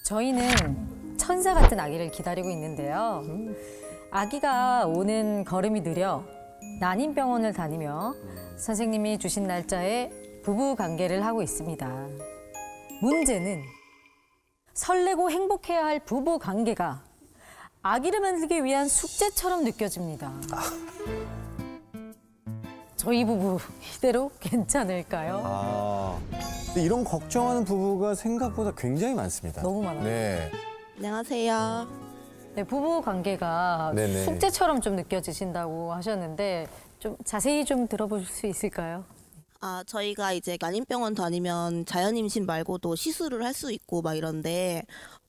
저희는 천사 같은 아기를 기다리고 있는데요. 아기가 오는 걸음이 느려 난임병원을 다니며 선생님이 주신 날짜에 부부 관계를 하고 있습니다. 문제는 설레고 행복해야 할 부부 관계가 아기를 만들기 위한 숙제처럼 느껴집니다. 저희 부부 이대로 괜찮을까요? 근데 이런 걱정하는 부부가 생각보다 굉장히 많습니다. 너무 많아요. 네. 안녕하세요. 네, 부부 관계가 네네. 숙제처럼 좀 느껴지신다고 하셨는데 좀 자세히 좀 들어볼 수 있을까요? 저희가 이제 난임병원 다니면 자연임신 말고도 시술을 할 수 있고 막 이런데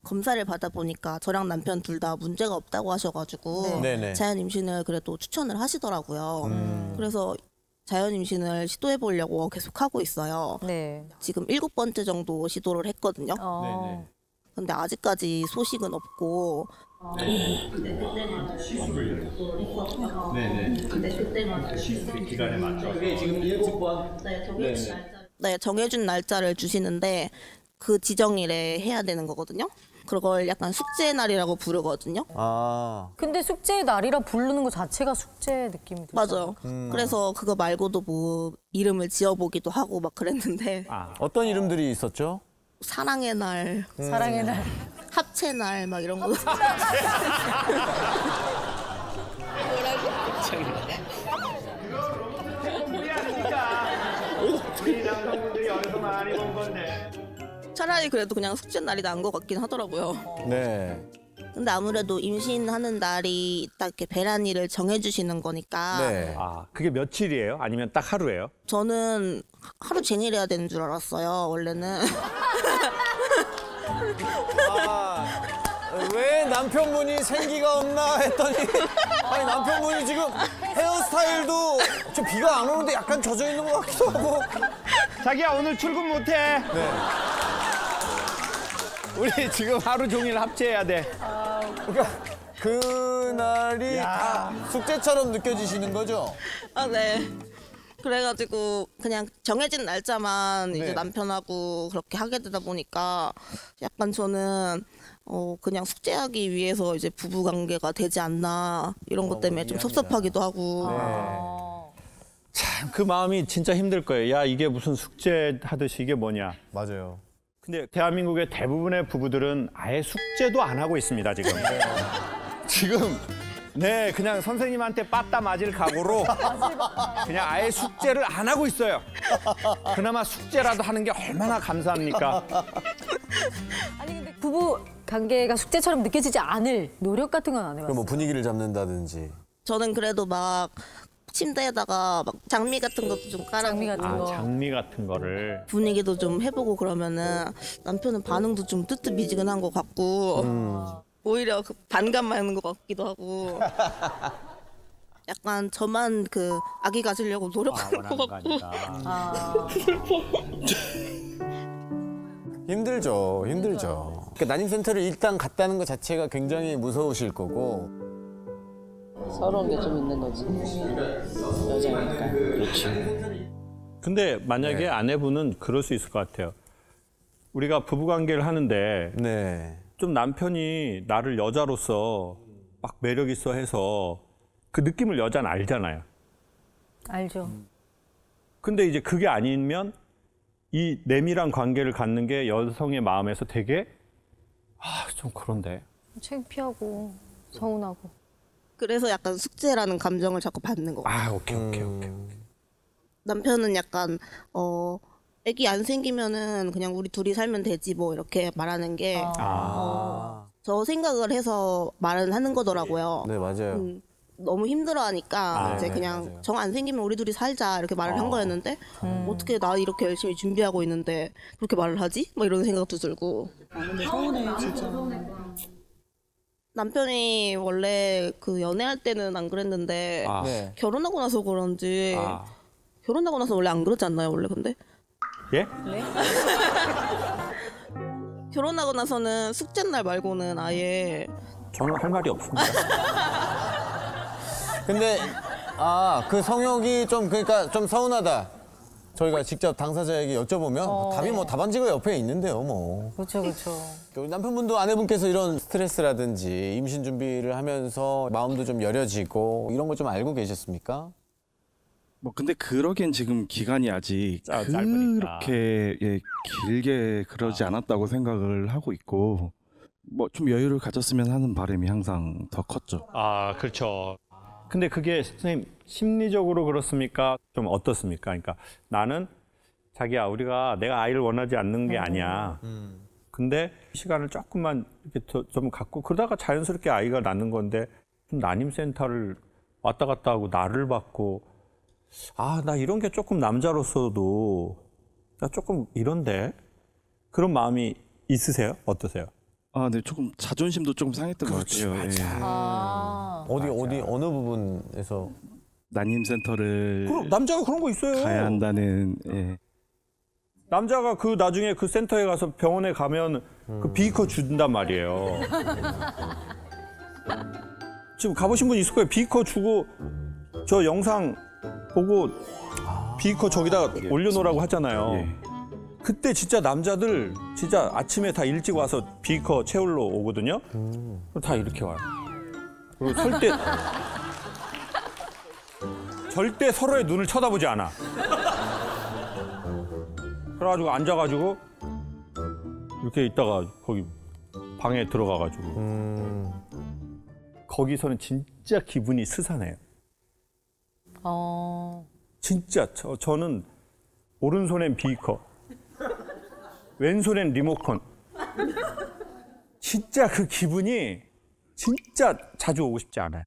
검사를 받아보니까 저랑 남편 둘 다 문제가 없다고 하셔가지고 네네. 자연임신을 그래도 추천을 하시더라고요. 그래서 자연임신을 시도해보려고 계속 하고 있어요. 네. 지금 7번째 정도 시도를 했거든요. 네네. 근데 아직까지 소식은 없고 기간에 맞춰. 이게 지금 7번. 네, 정해준 날짜를 주시는데 그 지정일에 해야 되는 거거든요. 그걸 약간 숙제 날이라고 부르거든요. 근데 숙제의 날이라 부르는 것 자체가 숙제 느낌이 들어요. 맞아요. 그래서 그거 말고도 뭐 이름을 지어보기도 하고 막 그랬는데 어떤 이름들이 있었죠? 사랑의 날, 사랑의 날. 합체 날 막 이런 거. 우리 남성분들이 어디서 많이 본 건데. 차라리 그래도 그냥 숙제 날이 나은 것 같긴 하더라고요. 네. 근데 아무래도 임신하는 날이 딱 이렇게 배란일을 정해주시는 거니까 네. 그게 며칠이에요? 아니면 딱 하루예요? 저는 하루 종일 해야 되는 줄 알았어요, 원래는. 왜 남편분이 생기가 없나 했더니 아니 남편분이 지금 헤어스타일도 좀 비가 안 오는데 약간 젖어 있는 것 같기도 하고. 자기야 오늘 출근 못해. 네. 우리 지금 하루 종일 합체해야 돼. 그러니까 그날이 다 숙제처럼 느껴지시는 거죠? 네. 그래가지고 그냥 정해진 날짜만 네. 이제 남편하고 그렇게 하게 되다 보니까 약간 저는 그냥 숙제하기 위해서 이제 부부 관계가 되지 않나 이런 것 때문에 좀 섭섭하기도 하고. 참 그 마음이 진짜 힘들 거예요. 야 이게 무슨 숙제 하듯이 이게 뭐냐. 맞아요. 근데 대한민국의 대부분의 부부들은 아예 숙제도 안 하고 있습니다, 지금. 지금 네, 그냥 선생님한테 빠따 맞을 각오로 그냥 아예 숙제를 안 하고 있어요. 그나마 숙제라도 하는 게 얼마나 감사합니까? 아니 근데 부부 관계가 숙제처럼 느껴지지 않을 노력 같은 건 안 해봤어요. 그럼 뭐 분위기를 잡는다든지. 저는 그래도 막 침대에다가 막 장미 같은 것도 좀 장미 같은 깔아보고 거. 장미 같은 거를. 분위기도 좀 해보고 그러면은 남편은 반응도 좀 뜨뜻미지근한 것 같고 오히려 그 반감하는 것 같기도 하고 약간 저만 그 아기 가지려고 노력하는 것 같고 힘들죠. 그러니까 난임센터를 일단 갔다는 것 자체가 굉장히 무서우실 거고. 서러운 게 좀 있는 거지. 여자니까. 근데 만약에 아내분은 그럴 수 있을 것 같아요. 우리가 부부관계를 하는데 네. 좀 남편이 나를 여자로서 막 매력 있어 해서 그 느낌을 여자는 알잖아요. 알죠. 근데 이제 그게 아니면 이 내밀한 관계를 갖는 게 여성의 마음에서 되게 좀 그런데. 창피하고 서운하고. 그래서 약간 숙제라는 감정을 자꾸 받는 것 같아요. 오케이. 남편은 약간 애기 안 생기면은 그냥 우리 둘이 살면 되지 뭐 이렇게 말하는 게 저 생각을 해서 말은 하는 거더라고요. 네, 맞아요. 너무 힘들어하니까 이제 네, 그냥 맞아요. 정 안 생기면 우리 둘이 살자 이렇게 말을 한 거였는데 어떻게 나 이렇게 열심히 준비하고 있는데 그렇게 말을 하지? 막 이런 생각도 들고. 근데 서운해, 진짜. 남편이 원래 그 연애할 때는 안 그랬는데 네. 결혼하고 나서 그런지 결혼하고 나서 원래 안 그러지 않나요 원래 근데? 예? 결혼하고 나서는 숙제날 말고는 아예 저는 할 말이 없습니다. 근데 그 성욕이 좀 그러니까 좀 서운하다. 저희가 직접 당사자에게 여쭤보면 답이 뭐 답안지가 옆에 있는데요, 뭐. 그렇죠, 그렇죠. 우리 남편분도 아내분께서 이런 스트레스라든지 임신 준비를 하면서 마음도 좀 여려지고 이런 거 좀 알고 계셨습니까? 뭐 근데 그러기엔 지금 기간이 아직 짧으니까. 그렇게 길게 그러지 않았다고 생각을 하고 있고 뭐 좀 여유를 가졌으면 하는 바람이 항상 더 컸죠. 아, 그렇죠. 근데 그게 선생님 심리적으로 그렇습니까? 좀 어떻습니까? 그러니까 나는 자기야 내가 아이를 원하지 않는 게 아니야. 근데 시간을 조금만 이렇게 좀 갖고 그러다가 자연스럽게 아이가 낳는 건데 난임센터를 왔다 갔다 하고 나를 받고 나 이런 게 조금 남자로서도 나 조금 이런데 그런 마음이 있으세요? 어떠세요? 아, 네, 조금 자존심도 조금 상했던 것 같아요. 어느 부분에서? 난임센터를 그럼 남자가 그런 거 있어요. 가야 한다는. 남자가 그 나중에 그 센터에 가서 병원에 가면 그 비커 준단 말이에요. 지금 가보신 분 있을 거예요. 비커 주고 저 영상 보고 비커 저기다 올려놓으라고 하잖아요. 예. 그때 진짜 남자들 진짜 아침에 다 일찍 와서 비커 채우러 오거든요. 그럼 다 이렇게 와요. 그리고 절대 서로의 눈을 쳐다보지 않아. 그래가지고 앉아가지고 이렇게 있다가 거기 방에 들어가가지고 거기서는 진짜 기분이 스산해요. 진짜 저는 오른손엔 비커, 왼손엔 리모컨. 진짜 그 기분이 진짜 자주 오고 싶지 않아요.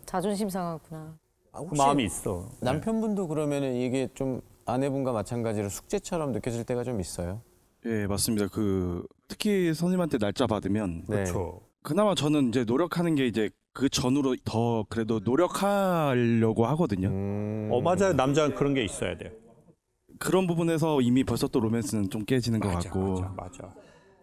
자존심 상하구나. 그 마음이 있어. 남편분도 그러면은 이게 좀 아내분과 마찬가지로 숙제처럼 느껴질 때가 좀 있어요? 예, 맞습니다. 특히 선생님한테 날짜 받으면 네. 그렇죠. 그나마 저는 이제 노력하는 게 이제 그 전후로 더 그래도 노력하려고 하거든요. 맞아요. 남자는 그런 게 있어야 돼요. 그런 부분에서 이미 벌써 또 로맨스는 좀 깨지는 것 같고.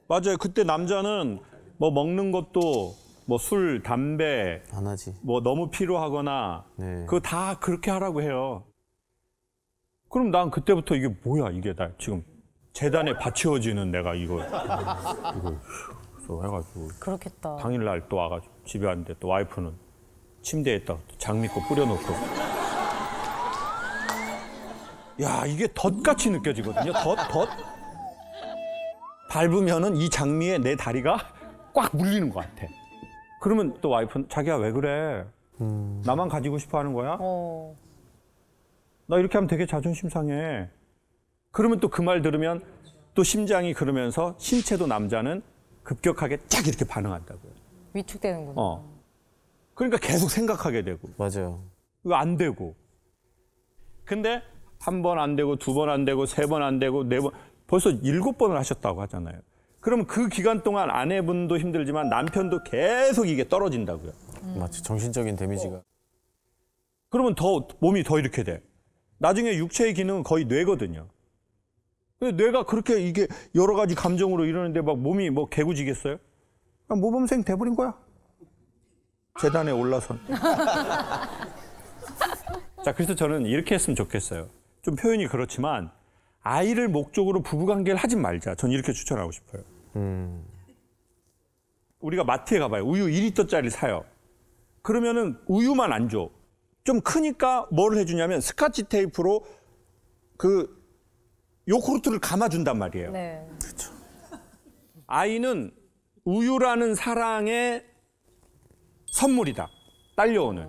맞아요. 그때 남자는 뭐 먹는 것도 뭐 술, 담배 안 하지. 뭐 너무 필요하거나 네. 그거 다 그렇게 하라고 해요. 그럼 난 그때부터 이게 뭐야 이게 나 지금 재단에 바치워지는 내가 이거 그래서 해가지고 그렇겠다. 당일날 또 와가지고 집에 왔는데 또 와이프는 침대에다 장미꽃 뿌려놓고 야 이게 덫같이 느껴지거든요. 덫 밟으면은 이 장미에 내 다리가 꽉 물리는 것 같아. 그러면 또 와이프는 자기야 왜 그래? 나만 가지고 싶어 하는 거야? 나 이렇게 하면 되게 자존심 상해. 그러면 또 그 말 들으면 또 심장이 그러면서 신체도 남자는 급격하게 쫙 이렇게 반응한다고요. 위축되는구나. 그러니까 계속 생각하게 되고. 맞아요. 이거 안 되고. 근데 한 번 안 되고 두 번 안 되고 세 번 안 되고 네 번 벌써 7번을 하셨다고 하잖아요. 그러면 그 기간 동안 아내분도 힘들지만 남편도 계속 이게 떨어진다고요. 맞지. 정신적인 데미지가. 그러면 몸이 더 이렇게 돼. 나중에 육체의 기능은 거의 뇌거든요. 근데 뇌가 그렇게 이게 여러 가지 감정으로 이러는데 막 몸이 뭐 개구지겠어요? 그냥 모범생 돼버린 거야. 재단에 올라선. 자, 그래서 저는 이렇게 했으면 좋겠어요. 좀 표현이 그렇지만 아이를 목적으로 부부관계를 하지 말자. 전 이렇게 추천하고 싶어요. 우리가 마트에 가봐요. 우유 2리터짜리 사요. 그러면은 우유만 안 줘. 좀 크니까 뭘 해주냐면 스카치 테이프로 그 요구르트를 감아준단 말이에요. 네. 그렇죠. 아이는 우유라는 사랑의 선물이다. 딸려오는.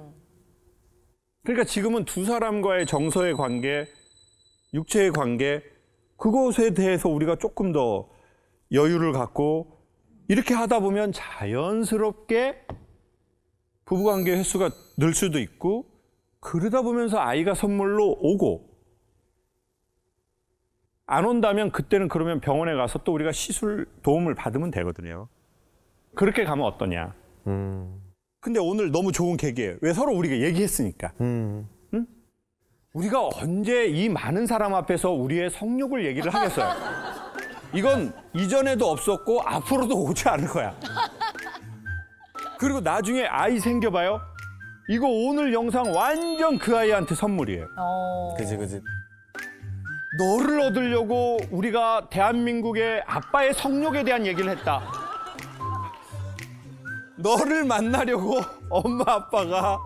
그러니까 지금은 두 사람과의 정서의 관계, 육체의 관계, 그것에 대해서 우리가 조금 더 여유를 갖고 이렇게 하다 보면 자연스럽게 부부관계 횟수가 늘 수도 있고 그러다 보면서 아이가 선물로 오고 안 온다면 그때는 그러면 병원에 가서 또 우리가 시술 도움을 받으면 되거든요. 그렇게 가면 어떠냐. 근데 오늘 너무 좋은 계기예요. 왜 서로 우리가 얘기했으니까. 응? 우리가 언제 이 많은 사람 앞에서 우리의 성욕을 얘기를 하겠어요. 이건 이전에도 없었고 앞으로도 오지 않을 거야. 그리고 나중에 아이 생겨봐요. 이거 오늘 영상 완전 그 아이한테 선물이에요. 그지. 너를 얻으려고 우리가 대한민국의 아빠의 성욕에 대한 얘기를 했다. 너를 만나려고 엄마 아빠가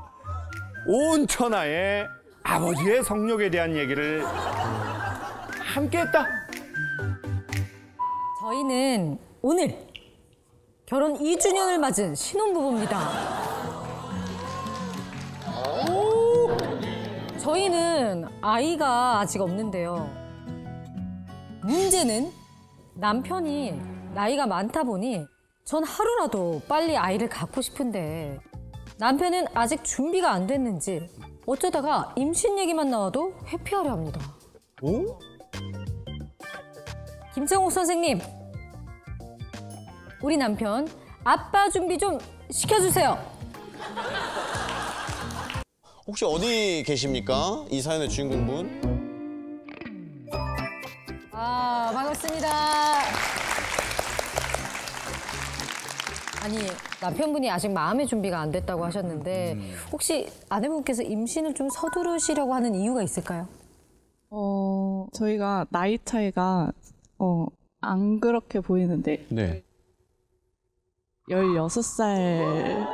온 천하에 아버지의 성욕에 대한 얘기를 함께 했다. 저희는 오늘 결혼 2주년을 맞은 신혼부부입니다. 저희는 아이가 아직 없는데요. 문제는 남편이 나이가 많다 보니 전 하루라도 빨리 아이를 갖고 싶은데 남편은 아직 준비가 안 됐는지 어쩌다가 임신 얘기만 나와도 회피하려 합니다. 오? 김창욱 선생님, 우리 남편 아빠 준비 좀 시켜주세요. 혹시 어디 계십니까? 이 사연의 주인공분? 아, 반갑습니다. 아니, 남편분이 아직 마음의 준비가 안 됐다고 하셨는데 혹시 아내분께서 임신을 좀 서두르시려고 하는 이유가 있을까요? 저희가 나이 차이가 안 그렇게 보이는데 네. 16살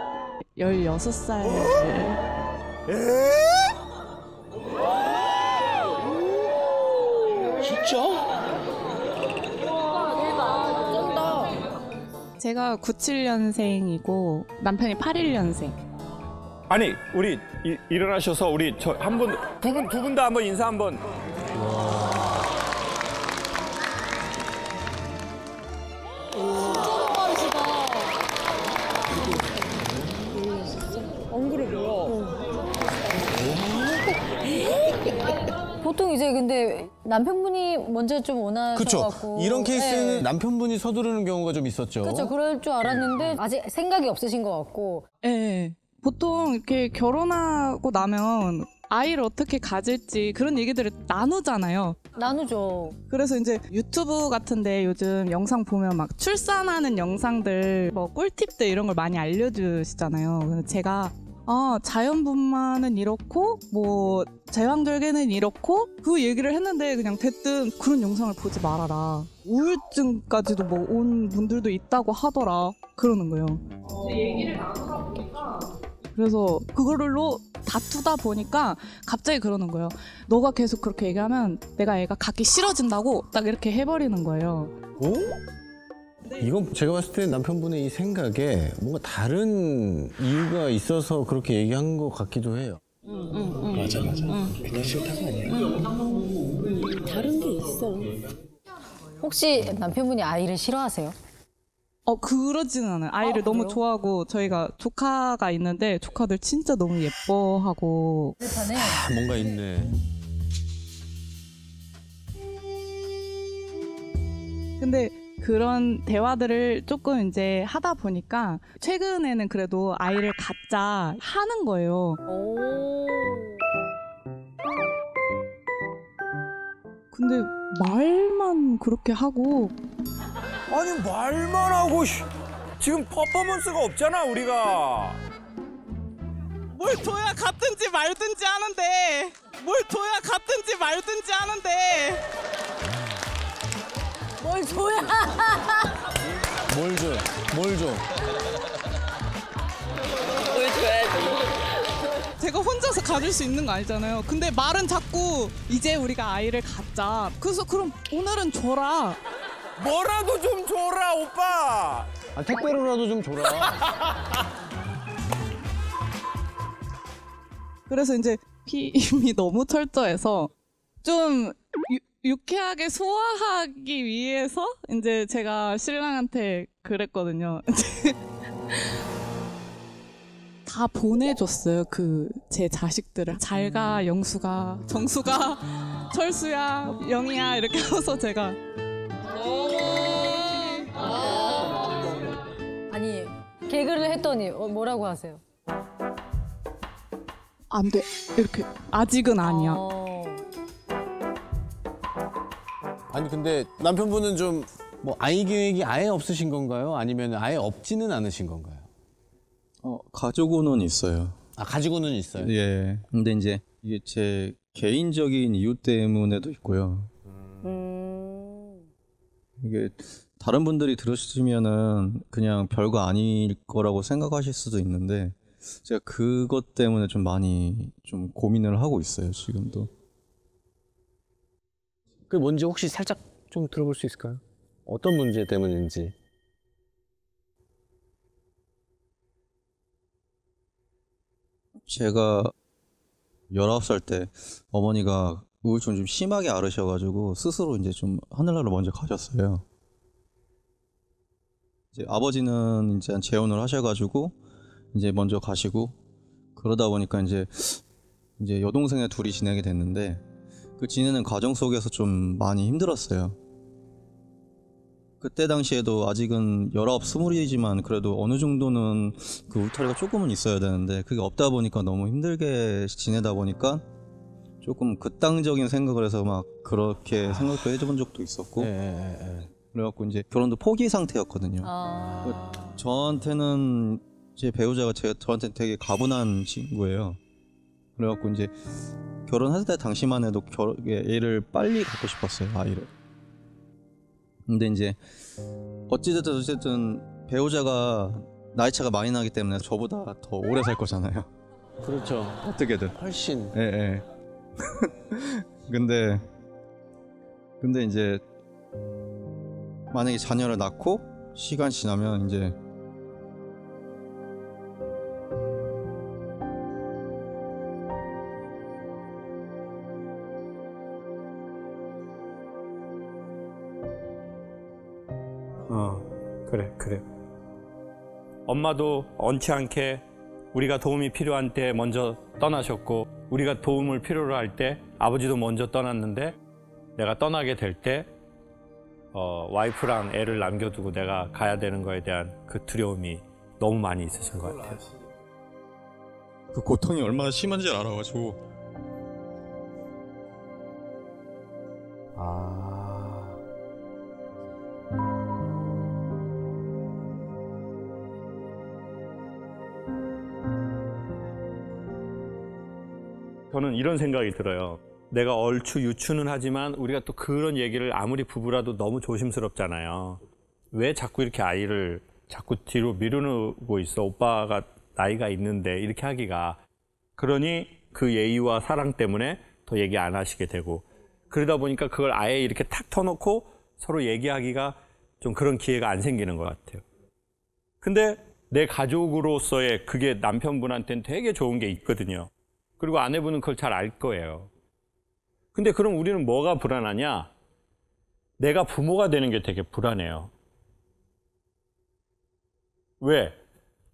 제가 97년생이고 남편이 81년생. 아니 우리 일어나셔서 우리 저 한 분 두 분 다 한번 인사 한번. 보통 이제 근데 남편분이 먼저 좀 그렇죠. 원하셔갖고 이런 케이스는 네. 남편분이 서두르는 경우가 좀 있었죠. 그렇죠. 그럴 줄 알았는데 아직 생각이 없으신 것 같고. 네. 보통 이렇게 결혼하고 나면 아이를 어떻게 가질지 그런 얘기들을 나누잖아요. 나누죠. 그래서 이제 유튜브 같은데 요즘 영상 보면 막 출산하는 영상들 뭐 꿀팁들 이런 걸 많이 알려주시잖아요. 그래서 제가 자연분만은 이렇고 뭐 제왕절개는 이렇고 그 얘기를 했는데 그냥 대뜸 그런 영상을 보지 말아라. 우울증까지도 뭐 온 분들도 있다고 하더라. 그러는 거예요. 얘기를 나누다 보니까 그래서 그걸로 다투다 보니까 갑자기 그러는 거예요. 너가 계속 그렇게 얘기하면 내가 애가 갖기 싫어진다고 딱 이렇게 해버리는 거예요. 오? 이건 제가 봤을 때 남편분의 이 생각에 뭔가 다른 이유가 있어서 그렇게 얘기한 것 같기도 해요. 맞아. 그냥 싫다가 아니야. 다른 게 있어. 혹시 남편분이 아이를 싫어하세요? 그러지는 않아요. 아이를 너무 그래요? 좋아하고 저희가 조카가 있는데 조카들 진짜 너무 예뻐하고 뭔가 있네. 근데 그런 대화들을 조금 이제 하다 보니까 최근에는 그래도 아이를 갖자 하는 거예요. 근데 말만 그렇게 하고 아니 말만 하고 지금 퍼포먼스가 없잖아 우리가. 뭘 둬야 갖든지 말든지 하는데 뭘 둬야 갖든지 말든지 하는데 뭘 줘야? 뭘 줘? 뭘 줘? 뭘 줘야지. 제가 혼자서 가질 수 있는 거 아니잖아요. 근데 말은 자꾸 이제 우리가 아이를 갖자. 그래서 그럼 오늘은 줘라. 뭐라도 좀 줘라 오빠. 택배로라도 좀 줘라. 그래서 이제 피임이 너무 철저해서 좀 유쾌하게 소화하기 위해서 이제 제가 신랑한테 그랬거든요. 다 보내줬어요. 제 자식들을. 잘가, 영수가, 정수가, 철수야, 영희야 이렇게 해서 제가 아니 개그를 했더니 뭐라고 하세요? 안 돼. 이렇게 아직은 아니야. 아니 근데 남편분은 좀 뭐 아이 계획이 아예 없으신 건가요? 아니면 아예 없지는 않으신 건가요? 가지고는 있어요. 가지고는 있어요. 예. 근데 이제 이게 제 개인적인 이유 때문에도 있고요. 이게 다른 분들이 들으시면은 그냥 별거 아닐 거라고 생각하실 수도 있는데 제가 그것 때문에 좀 많이 좀 고민을 하고 있어요, 지금도. 그게 뭔지 혹시 살짝 좀 들어볼 수 있을까요? 어떤 문제 때문인지. 제가 19살 때 어머니가 우울증 좀 심하게 앓으셔가지고 스스로 이제 좀 하늘나라로 먼저 가셨어요. 이제 아버지는 이제 재혼을 하셔가지고 이제 먼저 가시고 그러다 보니까 이제 여동생에 둘이 지내게 됐는데 그 지내는 과정 속에서 좀 많이 힘들었어요. 그때 당시에도 아직은 19, 20이지만 그래도 어느 정도는 그 울타리가 조금은 있어야 되는데 그게 없다 보니까 너무 힘들게 지내다 보니까 조금 극단적인 생각을 해서 막 그렇게 생각도 해본 적도 있었고 그래갖고 이제 결혼도 포기 상태였거든요. 저한테는 제 배우자가 저한테 되게 가분한 친구예요. 그래갖고 이제 결혼할 때 당시만 해도 애를 빨리 갖고 싶었어요, 아이를. 근데 이제 어찌됐든 배우자가 나이 차가 많이 나기 때문에 저보다 더 오래 살 거잖아요. 그렇죠. 어떻게든. 훨씬. 예. 근데 이제 만약에 자녀를 낳고 시간 지나면 이제 그래. 엄마도 원치 않게 우리가 도움이 필요한 때 먼저 떠나셨고 우리가 도움을 필요로 할 때 아버지도 먼저 떠났는데 내가 떠나게 될 때 와이프랑 애를 남겨두고 내가 가야 되는 거에 대한 그 두려움이 너무 많이 있으신 것 같아요. 그 고통이 얼마나 심한지 알아가지고 저는 이런 생각이 들어요. 내가 얼추 유추는 하지만 우리가 또 그런 얘기를 아무리 부부라도 너무 조심스럽잖아요. 왜 자꾸 이렇게 아이를 자꾸 뒤로 미루고 있어. 오빠가 나이가 있는데 이렇게 하기가. 그러니 그 예의와 사랑 때문에 더 얘기 안 하시게 되고 그러다 보니까 그걸 아예 이렇게 탁 터놓고 서로 얘기하기가 좀 그런 기회가 안 생기는 것 같아요. 근데 내 가족으로서의 그게 남편분한테는 되게 좋은 게 있거든요. 그리고 아내분은 그걸 잘 알 거예요. 근데 그럼 우리는 뭐가 불안하냐? 내가 부모가 되는 게 되게 불안해요. 왜?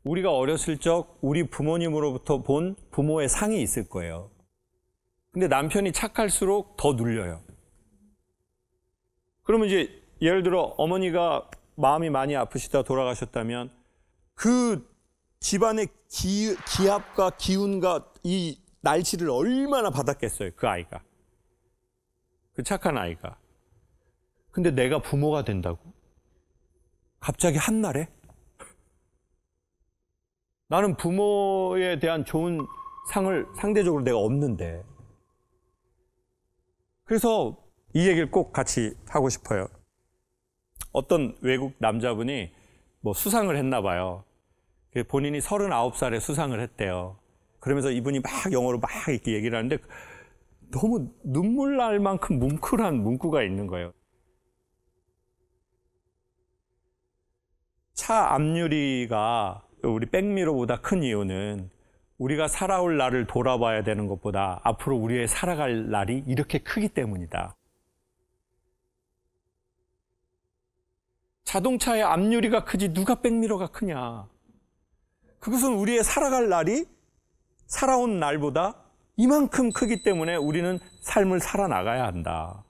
우리가 어렸을 적 우리 부모님으로부터 본 부모의 상이 있을 거예요. 근데 남편이 착할수록 더 눌려요. 그러면 이제 예를 들어 어머니가 마음이 많이 아프시다 돌아가셨다면 그 집안의 기압과 기운과 이 날씨를 얼마나 받았겠어요, 그 아이가. 그 착한 아이가. 근데 내가 부모가 된다고? 갑자기 한날에? 나는 부모에 대한 좋은 상을 상대적으로 내가 없는데. 그래서 이 얘기를 꼭 같이 하고 싶어요. 어떤 외국 남자분이 뭐 수상을 했나 봐요. 본인이 39살에 수상을 했대요. 그러면서 이분이 막 영어로 막 이렇게 얘기를 하는데 너무 눈물 날 만큼 뭉클한 문구가 있는 거예요. 차 앞유리가 우리 백미러보다 큰 이유는 우리가 살아올 날을 돌아봐야 되는 것보다 앞으로 우리의 살아갈 날이 이렇게 크기 때문이다. 자동차의 앞유리가 크지 누가 백미러가 크냐. 그것은 우리의 살아갈 날이 살아온 날보다 이만큼 크기 때문에 우리는 삶을 살아나가야 한다.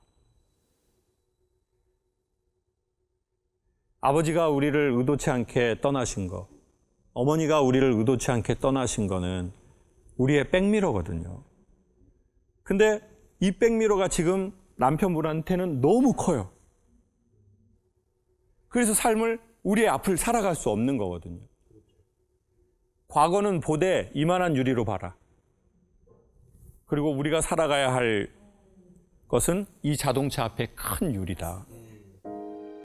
아버지가 우리를 의도치 않게 떠나신 거, 어머니가 우리를 의도치 않게 떠나신 거는 우리의 백미러거든요. 근데 이 백미러가 지금 남편분한테는 너무 커요. 그래서 삶을 우리의 앞을 살아갈 수 없는 거거든요. 과거는 보되 이만한 유리로 봐라. 그리고 우리가 살아가야 할 것은 이 자동차 앞에 큰 유리다.